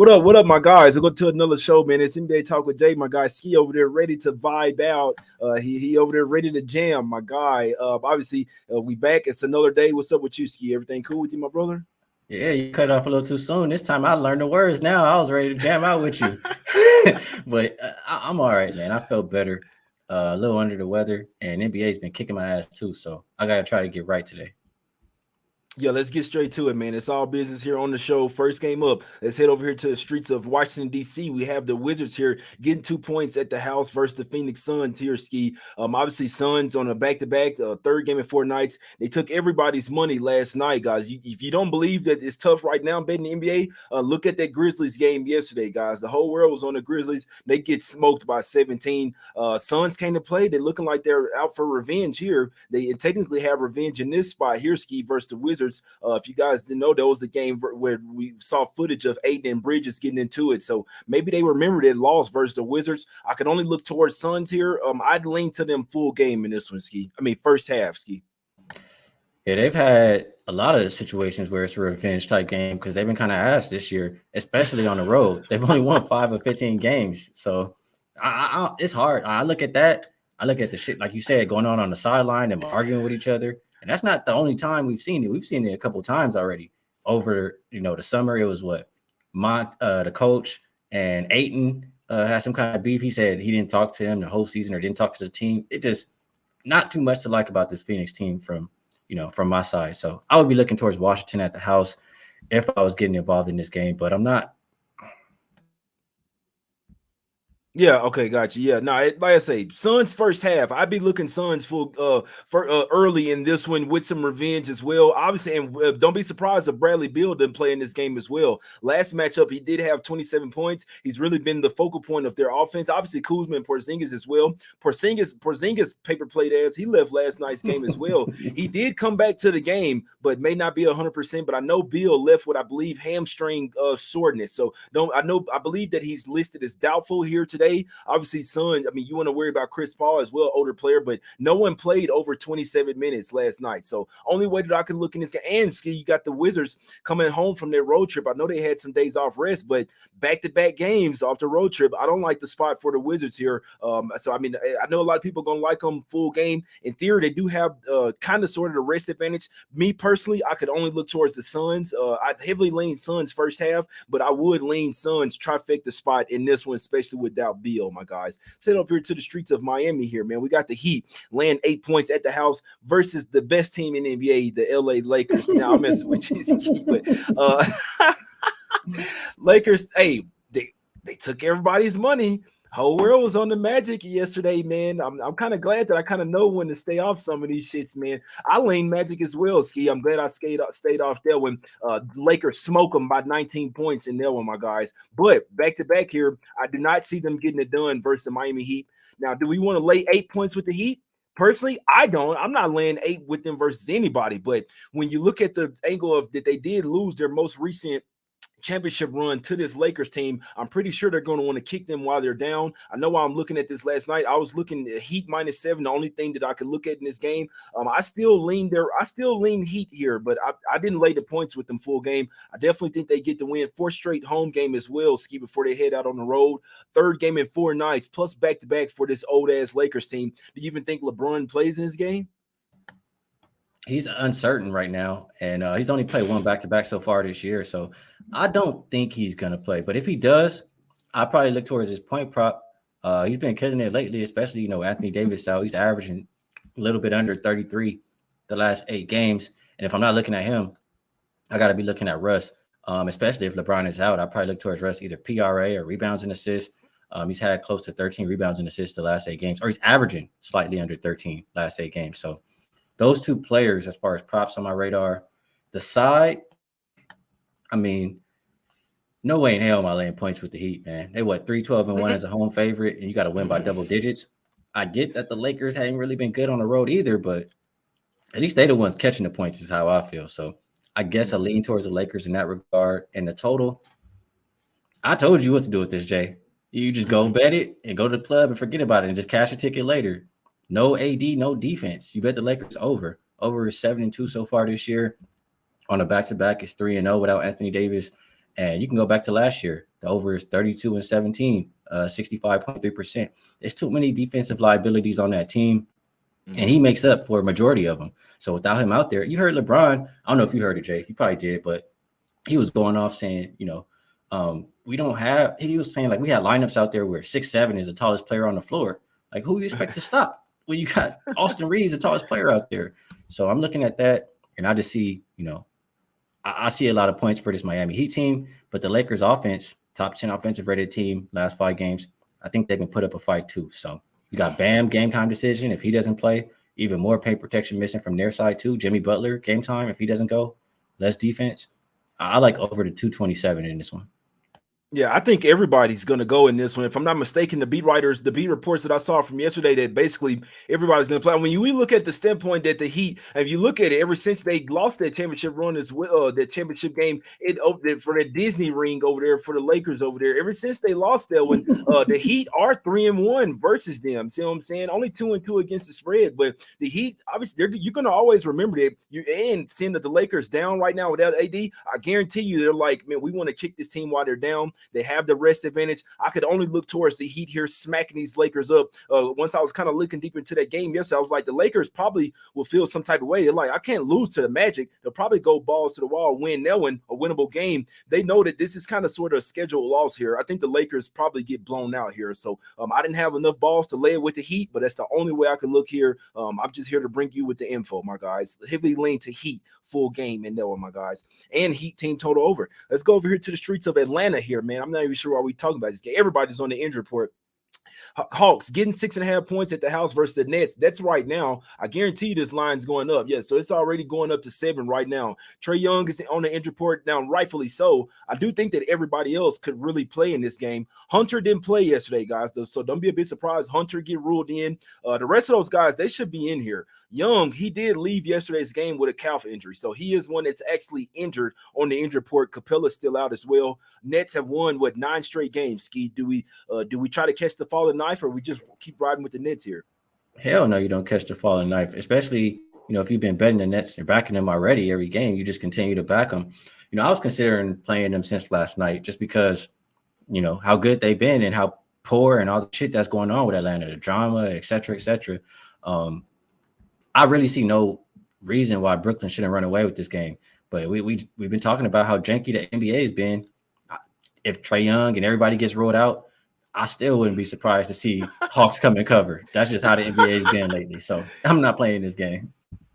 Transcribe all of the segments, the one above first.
What up, my guys? Welcome to another show, man. It's NBA Talk with Jay. My guy Skee over there, ready to vibe out. He over there, ready to jam. My guy. Obviously, we back. It's another day. What's up with you, Skee? Everything cool with you, my brother? Yeah, you cut off a little too soon. This time I learned the words. Now I was ready to jam out with you. But I'm all right, man. I felt better. A little under the weather, and NBA's been kicking my ass too. So I got to try to get right today. Yeah, let's get straight to it, man. It's all business here on the show. First game up. Let's head over here to the streets of Washington, D.C. We have the Wizards here getting 2 points at the house versus the Phoenix Suns here, Skee. Obviously, Suns on a back-to-back, third game in 4 nights. They took everybody's money last night, guys. If you don't believe that it's tough right now betting the NBA, look at that Grizzlies game yesterday, guys. The whole world was on the Grizzlies. They get smoked by 17. Suns came to play. They're looking like they're out for revenge here. They technically have revenge in this spot here, Skee, versus the Wizards. If you guys didn't know, that was the game where we saw footage of Aiden and Bridges getting into it. So maybe they remember that loss versus the Wizards. I can only look towards Suns here. I'd lean to them full game in this one, Skee. I mean, first half, Skee. Yeah, they've had a lot of situations where it's a revenge type game because they've been kind of ass this year, especially on the road. They've only won 5 of 15 games. So it's hard. I look at that. I look at the shit, like you said, going on the sideline and arguing with each other. And that's not the only time we've seen it. We've seen it a couple of times already over, the summer. It was the coach and Ayton had some kind of beef. He said he didn't talk to him the whole season or didn't talk to the team. It just not too much to like about this Phoenix team from my side. So I would be looking towards Washington at the house if I was getting involved in this game, but I'm not. Yeah, okay, gotcha. Yeah, no, like I say, Suns first half. I'd be looking Suns for early in this one with some revenge as well. Obviously, and don't be surprised if Bradley Beal didn't play in this game as well. Last matchup, he did have 27 points. He's really been the focal point of their offense. Obviously, Kuzma and Porzingis as well. Porzingis paper played as he left last night's game as well. He did come back to the game, but may not be 100%. But I know Beal left with, I believe, hamstring soreness. So I believe that he's listed as doubtful here today. Obviously, Son, I mean, you want to worry about Chris Paul as well, older player, but no one played over 27 minutes last night. So only way that I can look in this game, and Skee, you got the Wizards coming home from their road trip. I know they had some days off rest, but back-to-back games off the road trip, I don't like the spot for the Wizards here. So, I mean, I know a lot of people are going to like them full game. In theory, they do have kind of sort of the rest advantage. Me personally, I could only look towards the Suns. I'd heavily lean Suns first half, but I would lean Suns trifecta spot in this one, especially without Beal, my guys. Set up here to the streets of Miami here, man. We got the Heat land 8 points at the house versus the best team in the NBA, the LA Lakers. Now I'm messing with you, Skee, but Lakers, hey, they took everybody's money. Whole world was on the Magic yesterday, man. I'm kind of glad that I kind of know when to stay off some of these shits, man. I lean Magic as well, Skee. I'm glad I stayed off there when Lakers smoke them by 19 points in there one, my guys. But back to back here, I do not see them getting it done versus the Miami Heat. Now, do we want to lay 8 points with the Heat? Personally, I don't. I'm not laying 8 with them versus anybody. But when you look at the angle of that they did lose their most recent championship run to this Lakers team, I'm pretty sure they're going to want to kick them while they're down. I know why I'm looking at this last night. I was looking at Heat -7, the only thing that I could look at in this game. I still lean there. I still lean Heat here, but I didn't lay the points with them full game. I definitely think they get the win. 4 straight home game as well, Skee, before they head out on the road. Third game in 4 nights, plus back-to-back for this old-ass Lakers team. Do you even think LeBron plays in this game? He's uncertain right now, and he's only played 1 back-to-back so far this year. So I don't think he's going to play. But if he does, I'll probably look towards his point prop. He's been killing it lately, especially, Anthony Davis out. He's averaging a little bit under 33 the last 8 games. And if I'm not looking at him, I got to be looking at Russ, especially if LeBron is out. I'll probably look towards Russ, either PRA or rebounds and assists. He's had close to 13 rebounds and assists the last 8 games, or he's averaging slightly under 13 last 8 games. So those 2 players, as far as props on my radar. The side, I mean, no way in hell am I laying points with the Heat, man. They 3-12-1 as a home favorite, and you got to win by double digits. I get that the Lakers haven't really been good on the road either, but at least they the ones catching the points is how I feel. So I guess I lean towards the Lakers in that regard. And the total, I told you what to do with this, Jay. You just go bet it and go to the club and forget about it and just cash a ticket later. No AD, no defense. You bet the Lakers over. Over is 7-2 so far this year. On a back-to-back, it's 3-0 without Anthony Davis. And you can go back to last year. The over is 32-17, 65.3%. There's too many defensive liabilities on that team, and he makes up for a majority of them. So without him out there, you heard LeBron. I don't know if you heard it, Jay. You probably did, but he was going off saying, we don't have. He was saying like we had lineups out there where 6'7" is the tallest player on the floor. Like who you expect to stop when you got Austin Reeves, the tallest player out there? So I'm looking at that, and I just see, I see a lot of points for this Miami Heat team, but the Lakers offense, top 10 offensive rated team, last 5 games, I think they can put up a fight too. So you got Bam, game time decision. If he doesn't play, even more paint protection missing from their side too. Jimmy Butler, game time. If he doesn't go, less defense. I like over the 227 in this one. Yeah, I think everybody's going to go in this one. If I'm not mistaken, the beat reports that I saw from yesterday, that basically everybody's going to play. When we look at the standpoint that the Heat, if you look at it, ever since they lost that championship run, that championship game, it opened for the Disney ring over there for the Lakers over there. Ever since they lost that one, the Heat are 3-1 versus them. See what I'm saying? Only 2-2 against the spread, but the Heat, obviously, you're going to always remember that. And seeing that the Lakers down right now without AD, I guarantee you they're like, man, we want to kick this team while they're down. They have the rest advantage. I could only look towards the Heat here smacking these Lakers up. Once I was kind of looking deep into that game yesterday, I was like, the Lakers probably will feel some type of way. They're like, I can't lose to the Magic. They'll probably go balls to the wall, win that one, a winnable game. They know that this is kind of sort of a scheduled loss here. I think the Lakers probably get blown out here. So I didn't have enough balls to lay it with the Heat, but that's the only way I could look here. I'm just here to bring you with the info, my guys. Heavily lean to Heat full game in that one, my guys. And Heat team total over. Let's go over here to the streets of Atlanta here, man. I'm not even sure why we talking about this game. Everybody's on the injury report. Hawks getting 6.5 points at the house versus the Nets. That's right now. I guarantee this line's going up. Yeah, so it's already going up to 7 right now. Trae Young is on the injury report now, rightfully so. I do think that everybody else could really play in this game. Hunter didn't play yesterday, guys, though, so don't be a bit surprised. Hunter get ruled in. The rest of those guys, they should be in here. Young, he did leave yesterday's game with a calf injury, so he is one that's actually injured on the injury report. Capella's still out as well. Nets have won 9 straight games. Skee, do we try to catch the falling knife, or we just keep riding with the Nets here? Hell no, you don't catch the falling knife, especially if you've been betting the Nets and backing them already every game. You just continue to back them. I was considering playing them since last night just because how good they've been and how poor and all the shit that's going on with Atlanta, the drama, et cetera, et cetera. I really see no reason why Brooklyn shouldn't run away with this game. But we've been talking about how janky the NBA has been. If Trae Young and everybody gets rolled out, I still wouldn't be surprised to see Hawks come and cover. That's just how the NBA has been lately. So I'm not playing this game.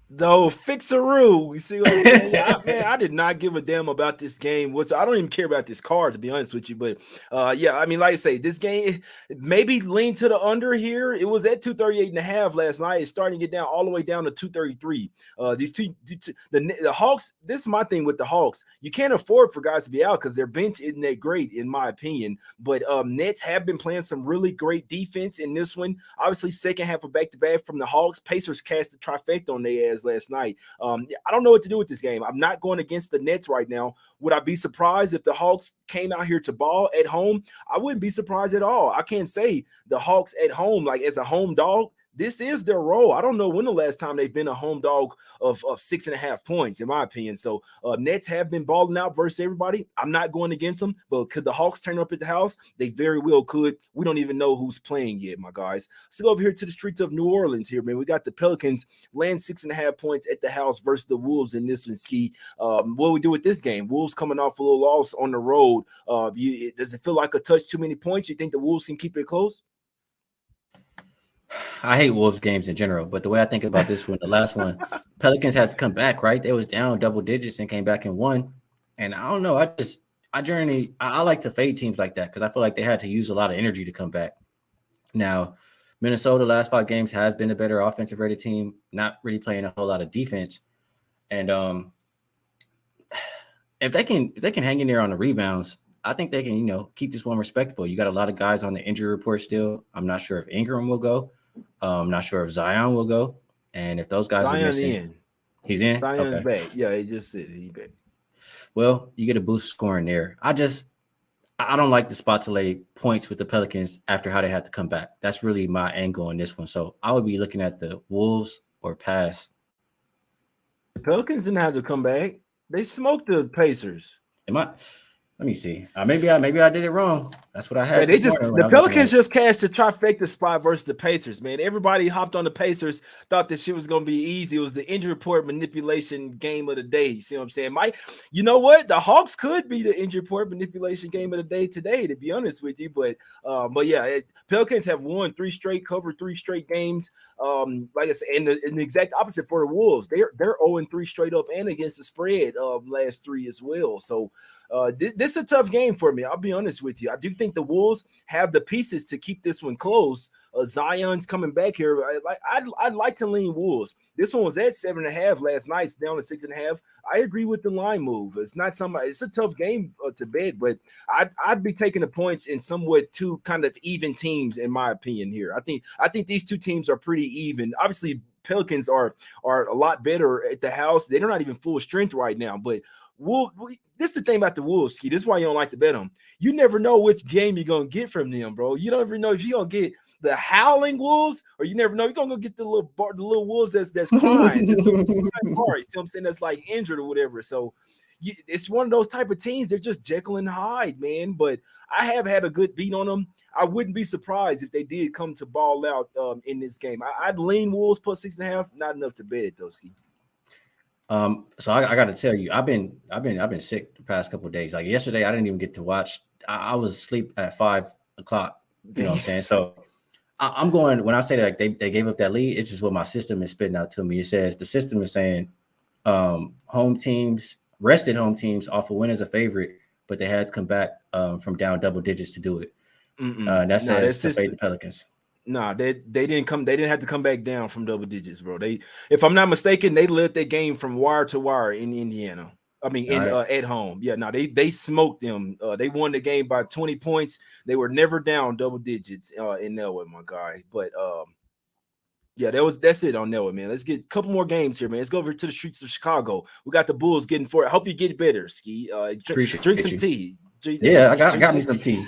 Though fixaroo, you see what I'm saying? I did not give a damn about this game. I don't even care about this card, to be honest with you. But I mean, like I say, this game maybe lean to the under here. It was at 238.5 last night. It's starting to get down all the way down to 233. The Hawks. This is my thing with the Hawks. You can't afford for guys to be out because their bench isn't that great, in my opinion. But Nets have been playing some really great defense in this one. Obviously, second half of back-to-back from the Hawks. Pacers cast the trifecta on their ass last night. I don't know what to do with this game. I'm not going against the Nets right now. Would I be surprised if the Hawks came out here to ball at home? I wouldn't be surprised at all. I can't say the Hawks at home, like as a home dog, this is their role. I don't know when the last time they've been a home dog of 6.5 points, in my opinion. So Nets have been balling out versus everybody. I'm not going against them, but could the Hawks turn up at the house? They very well could. We don't even know who's playing yet, my guys. Let's go over here to the streets of New Orleans here, man. We got the Pelicans land 6.5 points at the house versus the Wolves in this one, Skee. What do we do with this game? Wolves coming off a little loss on the road. Does it feel like a touch too many points? You think the Wolves can keep it close? I hate Wolves games in general, but the way I think about this one, the last one, Pelicans had to come back, right? They was down double digits and came back and won. And I don't know. I like to fade teams like that because I feel like they had to use a lot of energy to come back. Now, Minnesota last 5 games has been a better offensive rated team, not really playing a whole lot of defense. And if they can hang in there on the rebounds, I think they can, keep this one respectable. You got a lot of guys on the injury report still. I'm not sure if Ingram will go. I'm not sure if Zion will go. And if those guys are missing, he's in. Zion's back. Yeah, he just said he's back. Well, you get a boost scoring there. I don't like the spot to lay points with the Pelicans after how they had to come back. That's really my angle on this one. So I would be looking at the Wolves or pass. The Pelicans didn't have to come back. They smoked the Pacers. Let me see. Maybe I did it wrong. That's what I Man, had this morning when the I was looking at Pelicans it. just cashed the trifecta spot versus the Pacers, man. Everybody hopped on the Pacers, thought this shit was gonna be easy. It was the injury report manipulation game of the day. You see what I'm saying? Mike, you know what? The Hawks could be the injury report manipulation game of the day today, to be honest with you. But yeah, Pelicans have won 3 straight, covered 3 straight games. Like I said, and the exact opposite for the Wolves. They're 0-3 straight up and against the spread of last 3 as well. So this is a tough game for me. I'll be honest with you. I do think the Wolves have the pieces to keep this one close. Zion's coming back here. I'd like to lean Wolves. This one was at 7.5 last night. It's down to 6.5. I agree with the line move. It's not somebody. It's a tough game to bet, but I'd be taking the points in somewhat two kind of even teams in my opinion here. I think these two teams are pretty even. Obviously, Pelicans are a lot better at the house. They're not even full strength right now, but this is the thing about the Wolves, Skee. This is why you don't like to bet them. You never know which game you're gonna get from them, bro. You don't ever know if you're gonna get the howling wolves, or you never know you're gonna go get the little wolves that's crying, the little crying bar, you see what I'm saying? That's like injured or whatever. So it's one of those type of teams. They're just Jekyll and Hyde, man. But I have had a good beat on them. I wouldn't be surprised if they did come to ball out in this game. I'd lean Wolves plus 6.5. Not enough to bet though, Skee. So I got to tell you, I've been sick the past couple of days. Like yesterday, I didn't even get to watch. I was asleep at 5 o'clock. You know what I'm saying? So I'm going, when I say that like they gave up that lead, it's just what my system is spitting out to me. It says the system is saying rested home teams off a win as a favorite, but they had to come back from down double digits to do it. That says to fade the Pelicans. Nah, they didn't come. They didn't have to come back down from double digits, bro. If I'm not mistaken, they led that game from wire to wire in Indiana. I mean, at home. Yeah, no, they smoked them. They won the game by 20 points. They were never down double digits in that one, my guy. But yeah, that's it on that one, man. Let's get a couple more games here, man. Let's go over to the streets of Chicago. We got the Bulls getting for it. I hope you get better, Skee. Drink some tea. I got me some tea.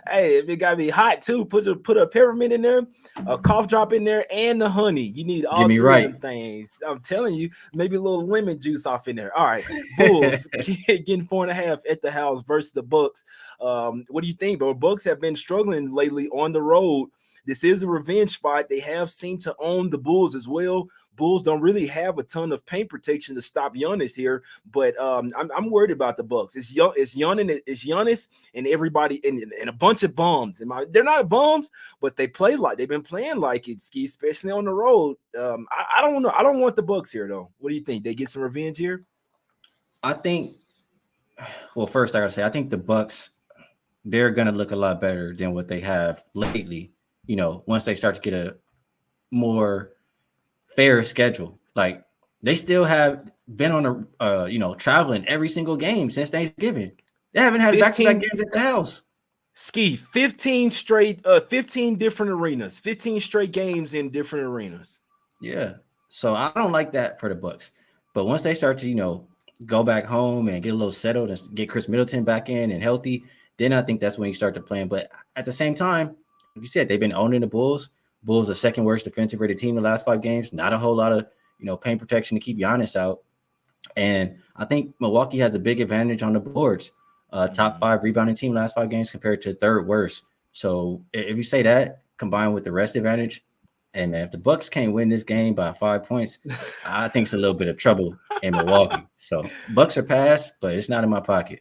Hey, if it got to be hot too, put a peppermint in there, a cough drop in there, and the honey. You need all three of them things. I'm telling you, maybe a little lemon juice off in there. All right, Bulls getting 4.5 at the house versus the Bucks. What do you think, bro? Bucks have been struggling lately on the road. This is a revenge spot. They have seemed to own the Bulls as well. Bulls don't really have a ton of paint protection to stop Giannis here, but I'm worried about the Bucks. It's Giannis and everybody and a bunch of bums. They're not bums, but they've been playing like it, Skee, especially on the road. I don't know. I don't want the Bucks here though. What do you think? They get some revenge here? I think. Well, first I gotta say I think the Bucks, they're gonna look a lot better than what they have lately. You know, once they start to get a more fair schedule. Like they still have been on a traveling every single game since Thanksgiving. They haven't had back-to-back games at the house. Skee, 15 different arenas, 15 straight games in different arenas. Yeah. So I don't like that for the Bucks. But once they start to, go back home and get a little settled and get Chris Middleton back in and healthy, then I think that's when you start to play. But at the same time, like you said, they've been owning the Bulls. Bulls the second worst defensive rated team in the last 5 games. Not a whole lot of, paint protection to keep Giannis out. And I think Milwaukee has a big advantage on the boards. Top 5 rebounding team last 5 games compared to third worst. So if you say that combined with the rest advantage, and man, if the Bucks can't win this game by 5 points, I think it's a little bit of trouble in Milwaukee. So Bucks are passed, but it's not in my pocket.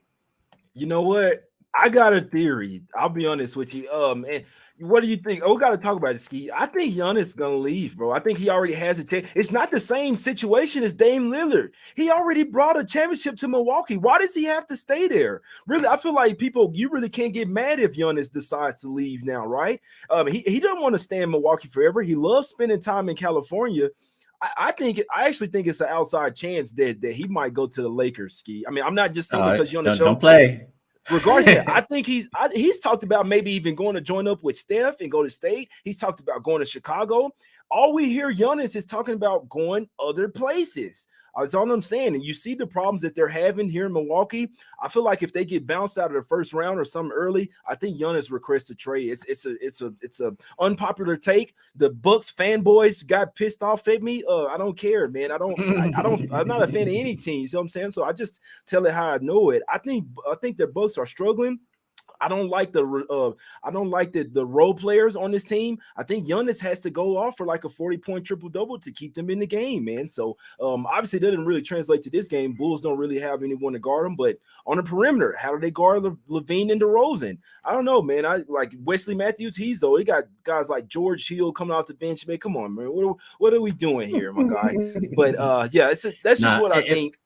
You know what? I got a theory. I'll be honest with you. And what do you think? Oh, we got to talk about it, Skee. I think Giannis is gonna leave, bro. I think he already has a chance. It's not the same situation as Dame Lillard. He already brought a championship to Milwaukee. Why does he have to stay there? Really, I feel like you really can't get mad if Giannis decides to leave now, right? He doesn't want to stay in Milwaukee forever. He loves spending time in California. I actually think it's an outside chance that he might go to the Lakers, Skee. I mean, I'm not just saying because you're on the show. Don't play. Regardless, I think he's talked about maybe even going to join up with Steph and go to state. He's talked about going to Chicago. All we hear Giannis is talking about going other places. That's all I'm saying. And you see the problems that they're having here in Milwaukee. I feel like if they get bounced out of the first round or something early, I think Giannis requests a trade. It's a unpopular take. The Bucks fanboys got pissed off at me. I don't care, man. I'm not a fan of any team. You know what I'm saying? So I just tell it how I know it. I think the Bucks are struggling. I don't like the role players on this team. I think Giannis has to go off for like a 40-point triple double to keep them in the game, man. So obviously that didn't really translate to this game. Bulls don't really have anyone to guard them, but on the perimeter, how do they guard Levine and DeRozan? I don't know, man. I like Wesley Matthews. They got guys like George Hill coming off the bench, man. Come on, man. What are we doing here, my guy? But yeah, that's just what I think.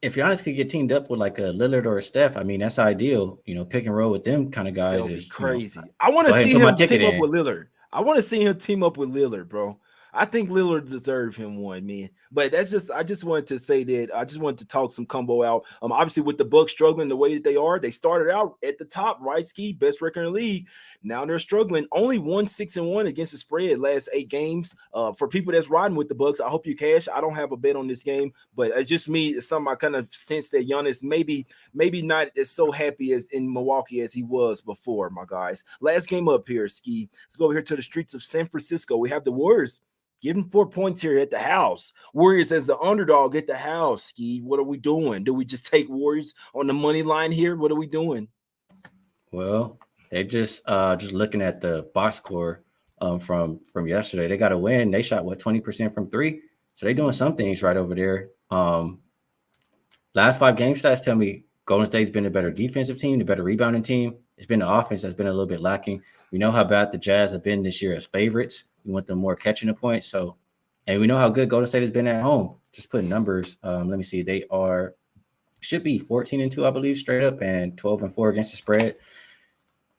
If Giannis could get teamed up with like a Lillard or a Steph, I mean, that's ideal. Pick and roll with them kind of guys That'll is be crazy. I want to see him team up with Lillard. I want to see him team up with Lillard, bro. I think Lillard deserved him one, man. But I just wanted to say that. I just wanted to talk some combo out. Obviously with the Bucks struggling the way that they are, they started out at the top, right? Skee, best record in the league. Now they're struggling. Only 1-6-1 against the spread last 8 games. For people that's riding with the Bucks, I hope you cash. I don't have a bet on this game, but it's just me. It's something I kind of sense that Giannis maybe not as so happy as in Milwaukee as he was before, my guys. Last game up here, Skee. Let's go over here to the streets of San Francisco. We have the Warriors. Give them 4 points here at the house. Warriors as the underdog at the house, Skee. What are we doing? Do we just take Warriors on the money line here? What are we doing? Well, they just looking at the box score from yesterday. They got a win. They shot 20% from 3. So they're doing some things right over there. Last 5 game stats tell me Golden State's been a better defensive team, the better rebounding team. It's been the offense that's been a little bit lacking. We know how bad the Jazz have been this year as favorites. We want them more catching the points. So, and we know how good Golden State has been at home. Just putting numbers. Let me see. They should be 14-2, I believe, straight up, and 12-4 against the spread.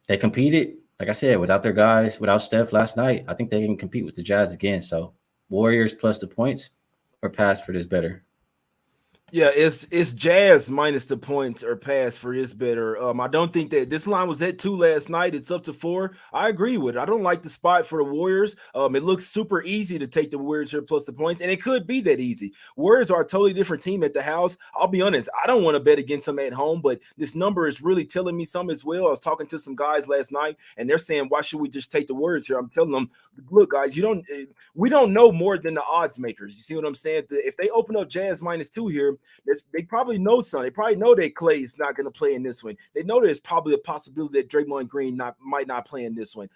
They competed, like I said, without their guys, without Steph last night. I think they can compete with the Jazz again. So, Warriors plus the points or pass for this better. Yeah, it's Jazz minus the points or pass for this better. I don't think that this line was at 2 last night. It's up to 4. I agree with it. I don't like the spot for the Warriors. It looks super easy to take the Warriors here plus the points, and it could be that easy. Warriors are a totally different team at the house. I'll be honest, I don't want to bet against them at home, but this number is really telling me something as well. I was talking to some guys last night, and they're saying, why should we just take the Warriors here? I'm telling them, look, guys, we don't know more than the odds makers. You see what I'm saying? If they open up Jazz minus 2 here, they probably know something. They probably know that Clay is not going to play in this one. They know there's probably a possibility that Draymond Green might not play in this one.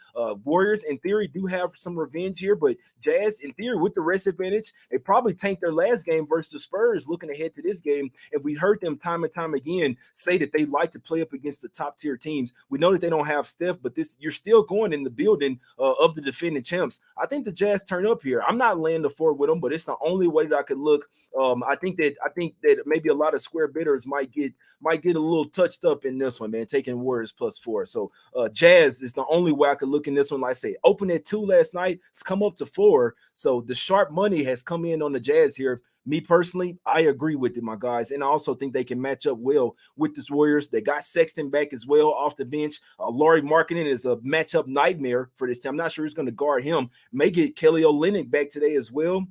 Warriors, in theory, do have some revenge here, but Jazz, in theory, with the rest advantage, they probably tanked their last game versus the Spurs. Looking ahead to this game, and we heard them time and time again say that they like to play up against the top tier teams. We know that they don't have Steph, but you're still going in the building of the defending champs. I think the Jazz turn up here. I'm not laying the 4 with them, but it's the only way that I could look. I think that maybe a lot of square bidders might get a little touched up in this one, man, taking Warriors plus 4. So Jazz is the only way I could look in this one. Like I say, open at 2 last night. It's come up to 4. So the sharp money has come in on the Jazz here. Me personally, I agree with it, my guys. And I also think they can match up well with this Warriors. They got Sexton back as well off the bench. Lauri Markkanen is a matchup nightmare for this team. I'm not sure who's going to guard him. May get Kelly Olynyk back today as well.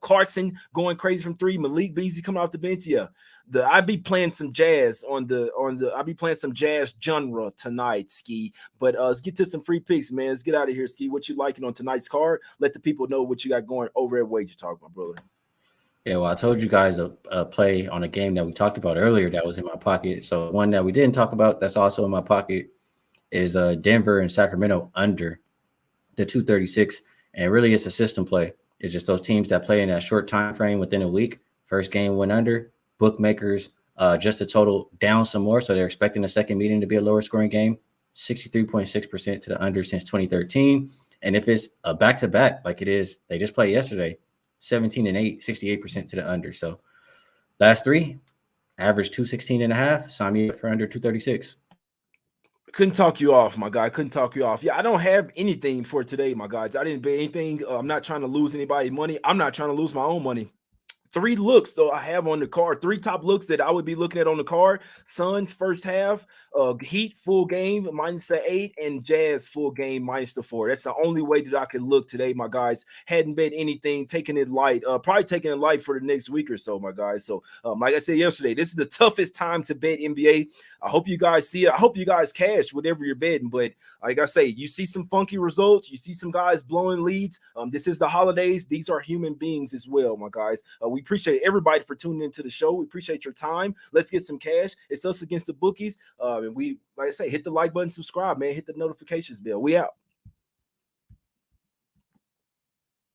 Clarkson going crazy from 3. Malik Beasley coming off the bench. Yeah, I be playing some jazz I be playing some jazz genre tonight, Skee. But let's get to some free picks, man. Let's get out of here, Skee. What you liking on tonight's card? Let the people know what you got going over at Wager Talk, my brother. Yeah, well, I told you guys a play on a game that we talked about earlier that was in my pocket. So one that we didn't talk about that's also in my pocket is Denver and Sacramento under the 236, and really it's a system play. It's just those teams that play in that short time frame within a week. First game went under. Bookmakers just a total down some more, so they're expecting the second meeting to be a lower scoring game. 63.6% to the under since 2013, and if it's a back-to-back like it is, they just played yesterday. 17-8, 68% to the under. So last 3, average 216.5. Sign me up for under 236. Couldn't talk you off, my guy. Couldn't talk you off. Yeah, I don't have anything for today, my guys. I didn't bet anything. I'm not trying to lose anybody money. I'm not trying to lose my own money. three looks though I have on the card, three top looks that I would be looking at on the card. Suns first half, Heat full game -8, and Jazz full game -4. That's the only way that I could look today, my guys. Hadn't bet anything, taking it light, probably taking it light for the next week or so, my guys. So like I said yesterday, this is the toughest time to bet NBA. I hope you guys see it. I hope you guys cash whatever you're betting. But like I say, you see some funky results, you see some guys blowing leads. This is the holidays. These are human beings as well, my guys. We appreciate everybody for tuning into the show. We appreciate your time. Let's get some cash. It's Us Against the Bookies. And we, like I say, hit the like button, subscribe, man. Hit the notifications bell. We out.